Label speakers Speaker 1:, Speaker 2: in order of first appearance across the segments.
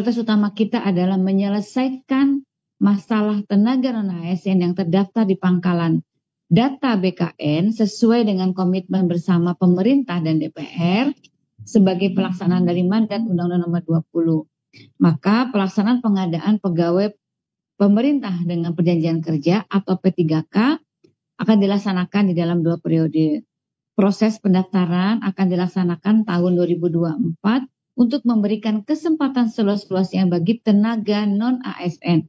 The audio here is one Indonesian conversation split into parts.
Speaker 1: prioritas utama kita adalah menyelesaikan masalah tenaga non-ASN yang terdaftar di pangkalan data BKN sesuai dengan komitmen bersama pemerintah dan DPR sebagai pelaksanaan dari mandat Undang-Undang Nomor 20. Maka pelaksanaan pengadaan pegawai pemerintah dengan perjanjian kerja atau P3K akan dilaksanakan di dalam 2 periode. Proses pendaftaran akan dilaksanakan tahun 2024 untuk memberikan kesempatan seluas-luasnya bagi tenaga non-ASN,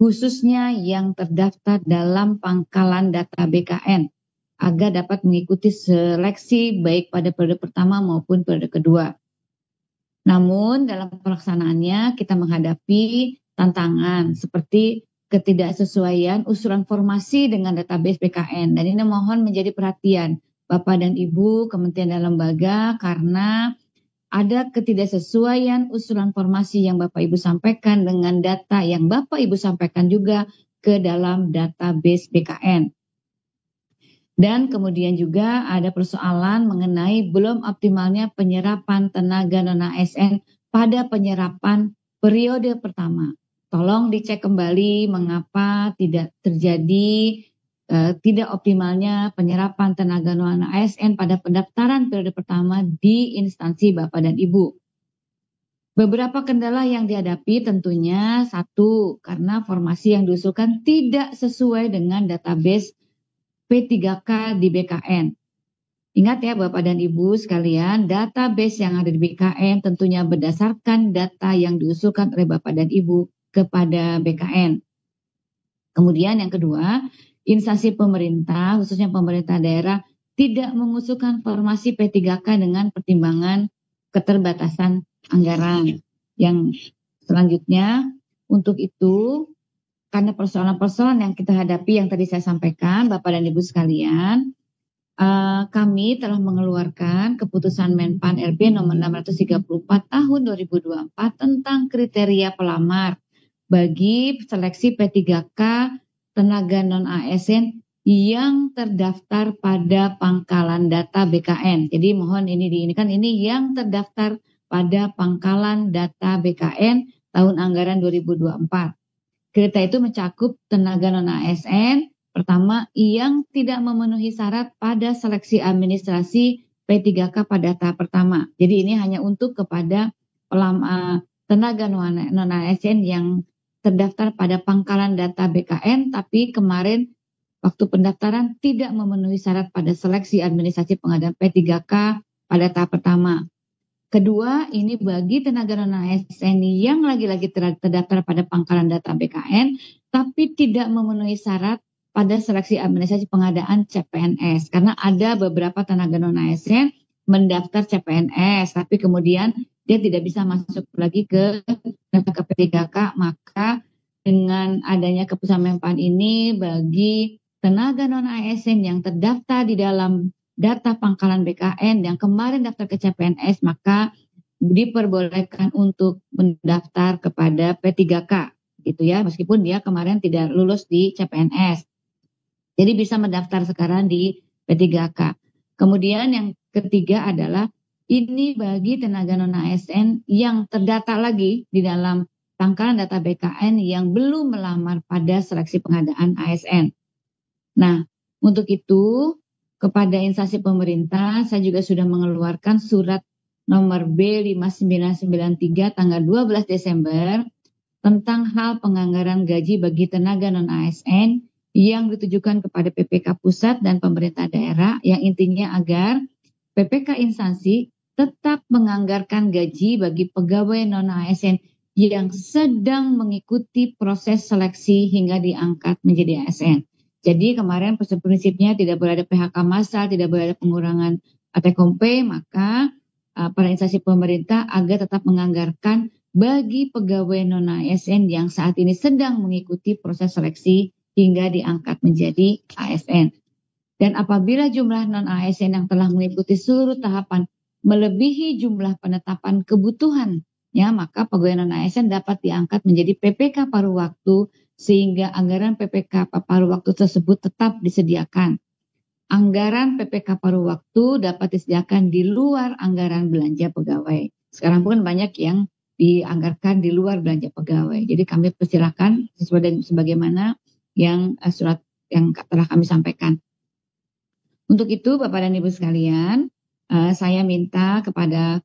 Speaker 1: khususnya yang terdaftar dalam pangkalan data BKN, agar dapat mengikuti seleksi baik pada periode pertama maupun periode kedua. Namun dalam pelaksanaannya kita menghadapi tantangan seperti ketidaksesuaian usulan formasi dengan database BKN. Dan ini mohon menjadi perhatian Bapak dan Ibu Kementerian dan Lembaga karena ada ketidaksesuaian usulan formasi yang Bapak Ibu sampaikan dengan data yang Bapak Ibu sampaikan juga ke dalam database BKN. Dan kemudian juga ada persoalan mengenai belum optimalnya penyerapan tenaga non-ASN pada penyerapan periode pertama. Tolong dicek kembali mengapa tidak terjadi tidak optimalnya penyerapan tenaga non-ASN pada pendaftaran periode pertama di instansi Bapak dan Ibu. Beberapa kendala yang dihadapi tentunya satu, karena formasi yang diusulkan tidak sesuai dengan database P3K di BKN. Ingat ya Bapak dan Ibu sekalian, database yang ada di BKN tentunya berdasarkan data yang diusulkan oleh Bapak dan Ibu kepada BKN. Kemudian yang kedua, instansi pemerintah, khususnya pemerintah daerah, tidak mengusulkan formasi P3K dengan pertimbangan keterbatasan anggaran. Yang selanjutnya, untuk itu, karena persoalan-persoalan yang kita hadapi yang tadi saya sampaikan, Bapak dan Ibu sekalian, kami telah mengeluarkan keputusan Menpan RB nomor 634 tahun 2024 tentang kriteria pelamar bagi seleksi P3K tenaga non-ASN yang terdaftar pada pangkalan data BKN. Jadi mohon ini yang terdaftar pada pangkalan data BKN tahun anggaran 2024. Kriteria itu mencakup tenaga non-ASN, pertama yang tidak memenuhi syarat pada seleksi administrasi P3K pada tahap pertama. Jadi ini hanya untuk kepada tenaga non-ASN yang terdaftar pada pangkalan data BKN, tapi kemarin waktu pendaftaran tidak memenuhi syarat pada seleksi administrasi pengadaan P3K pada tahap pertama. Kedua, ini bagi tenaga non-ASN yang lagi-lagi terdaftar pada pangkalan data BKN, tapi tidak memenuhi syarat pada seleksi administrasi pengadaan CPNS. Karena ada beberapa tenaga non-ASN mendaftar CPNS, tapi kemudian dia tidak bisa masuk lagi ke data P3K, maka dengan adanya keputusan Menpan ini bagi tenaga non-ASN yang terdaftar di dalam data pangkalan BKN yang kemarin daftar ke CPNS, maka diperbolehkan untuk mendaftar kepada P3K gitu ya, meskipun dia kemarin tidak lulus di CPNS. Jadi bisa mendaftar sekarang di P3K. Kemudian yang ketiga adalah ini bagi tenaga non-ASN yang terdata lagi di dalam pangkalan data BKN yang belum melamar pada seleksi pengadaan ASN. Nah, untuk itu kepada instansi pemerintah saya juga sudah mengeluarkan surat nomor B5993 tanggal 12 Desember tentang hal penganggaran gaji bagi tenaga non-ASN yang ditujukan kepada PPK pusat dan pemerintah daerah, yang intinya agar PPK instansi tetap menganggarkan gaji bagi pegawai non-ASN yang sedang mengikuti proses seleksi hingga diangkat menjadi ASN. Jadi kemarin prinsipnya tidak boleh ada PHK massal, tidak boleh ada pengurangan take-home, maka para instansi pemerintah agar tetap menganggarkan bagi pegawai non-ASN yang saat ini sedang mengikuti proses seleksi hingga diangkat menjadi ASN. Dan apabila jumlah non-ASN yang telah mengikuti seluruh tahapan melebihi jumlah penetapan kebutuhan, ya, maka pegawai non-ASN dapat diangkat menjadi PPK paruh waktu sehingga anggaran PPK paruh waktu tersebut tetap disediakan. Anggaran PPK paruh waktu dapat disediakan di luar anggaran belanja pegawai. Sekarang pun banyak yang dianggarkan di luar belanja pegawai. Jadi kami persilakan sesuai dengan sebagaimana yang surat yang telah kami sampaikan. Untuk itu Bapak dan Ibu sekalian, saya minta kepada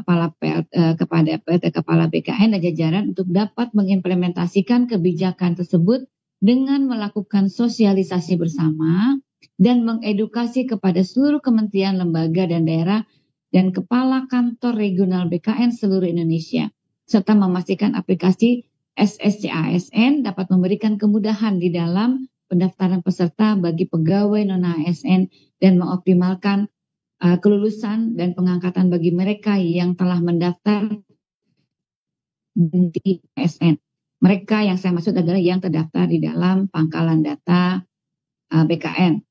Speaker 1: PLT Kepala BKN dan jajaran untuk dapat mengimplementasikan kebijakan tersebut dengan melakukan sosialisasi bersama dan mengedukasi kepada seluruh kementerian, lembaga, dan daerah dan kepala kantor regional BKN seluruh Indonesia, serta memastikan aplikasi SSCASN dapat memberikan kemudahan di dalam pendaftaran peserta bagi pegawai non-ASN dan mengoptimalkan kelulusan dan pengangkatan bagi mereka yang telah mendaftar di ASN. Mereka yang saya maksud adalah yang terdaftar di dalam pangkalan data BKN.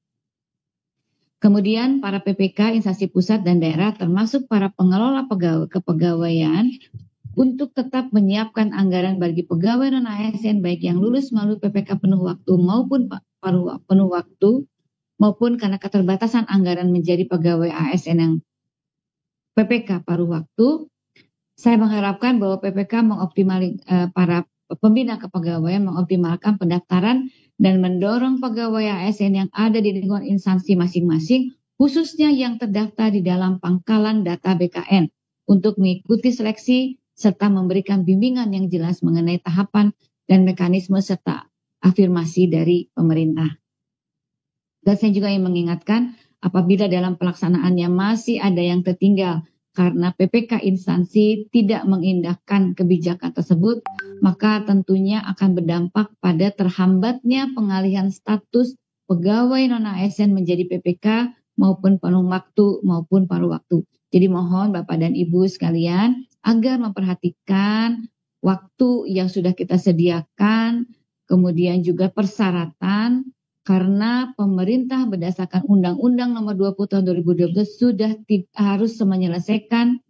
Speaker 1: Kemudian para PPK, instansi pusat dan daerah termasuk para pengelola kepegawaian untuk tetap menyiapkan anggaran bagi pegawai non-ASN baik yang lulus melalui PPK penuh waktu maupun penuh waktu maupun karena keterbatasan anggaran menjadi pegawai ASN yang PPK paruh waktu. Saya mengharapkan bahwa PPK para pembina kepegawaian mengoptimalkan pendaftaran dan mendorong pegawai ASN yang ada di lingkungan instansi masing-masing, khususnya yang terdaftar di dalam pangkalan data BKN, untuk mengikuti seleksi serta memberikan bimbingan yang jelas mengenai tahapan dan mekanisme serta afirmasi dari pemerintah. Dan saya juga ingin mengingatkan, apabila dalam pelaksanaannya masih ada yang tertinggal karena PPK instansi tidak mengindahkan kebijakan tersebut, maka tentunya akan berdampak pada terhambatnya pengalihan status pegawai non-ASN menjadi PPK maupun penuh waktu maupun paruh waktu. Jadi mohon Bapak dan Ibu sekalian agar memperhatikan waktu yang sudah kita sediakan, kemudian juga persyaratan, karena pemerintah berdasarkan Undang-Undang Nomor 20 Tahun 2012 sudah harus menyelesaikan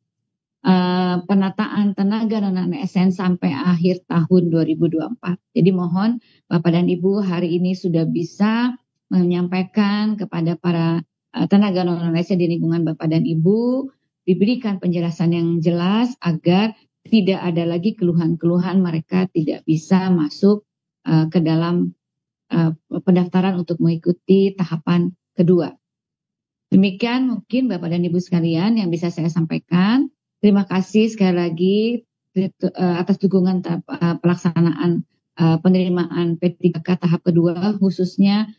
Speaker 1: penataan tenaga non-ASN sampai akhir tahun 2024. Jadi mohon Bapak dan Ibu hari ini sudah bisa menyampaikan kepada para tenaga non-ASN di lingkungan Bapak dan Ibu, diberikan penjelasan yang jelas agar tidak ada lagi keluhan-keluhan mereka tidak bisa masuk ke dalam pendaftaran untuk mengikuti tahapan kedua. Demikian mungkin Bapak dan Ibu sekalian yang bisa saya sampaikan. Terima kasih sekali lagi atas dukungan pelaksanaan penerimaan P3K tahap kedua, khususnya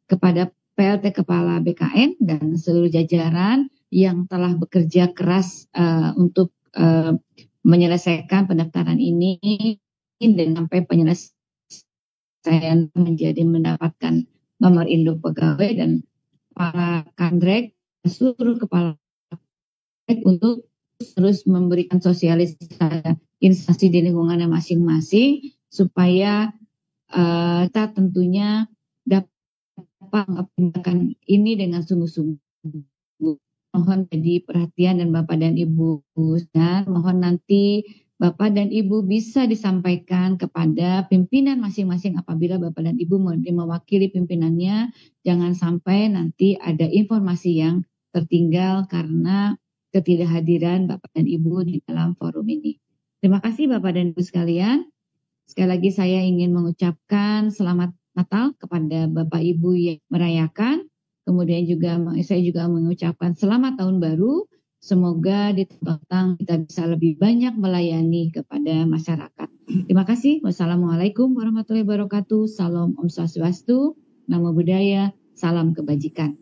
Speaker 1: kepada PLT Kepala BKN dan seluruh jajaran yang telah bekerja keras untuk menyelesaikan pendaftaran ini dan sampai penyelesaian saya mendapatkan nomor induk pegawai dan para kandrek seluruh kepala untuk terus memberikan sosialisasi instansi di lingkungannya masing-masing supaya kita tentunya dapat mengoptimalkan ini dengan sungguh-sungguh. Mohon jadi perhatian dan Bapak dan Ibu, dan mohon nanti Bapak dan Ibu bisa disampaikan kepada pimpinan masing-masing apabila Bapak dan Ibu mewakili pimpinannya. Jangan sampai nanti ada informasi yang tertinggal karena ketidakhadiran Bapak dan Ibu di dalam forum ini. Terima kasih Bapak dan Ibu sekalian. Sekali lagi saya ingin mengucapkan selamat Natal kepada Bapak Ibu yang merayakan. Kemudian saya juga mengucapkan selamat tahun baru. Semoga di tahun kita bisa lebih banyak melayani kepada masyarakat. Terima kasih. Wassalamualaikum warahmatullahi wabarakatuh. Salam Om Swastiastu, Namo Buddhaya, salam kebajikan.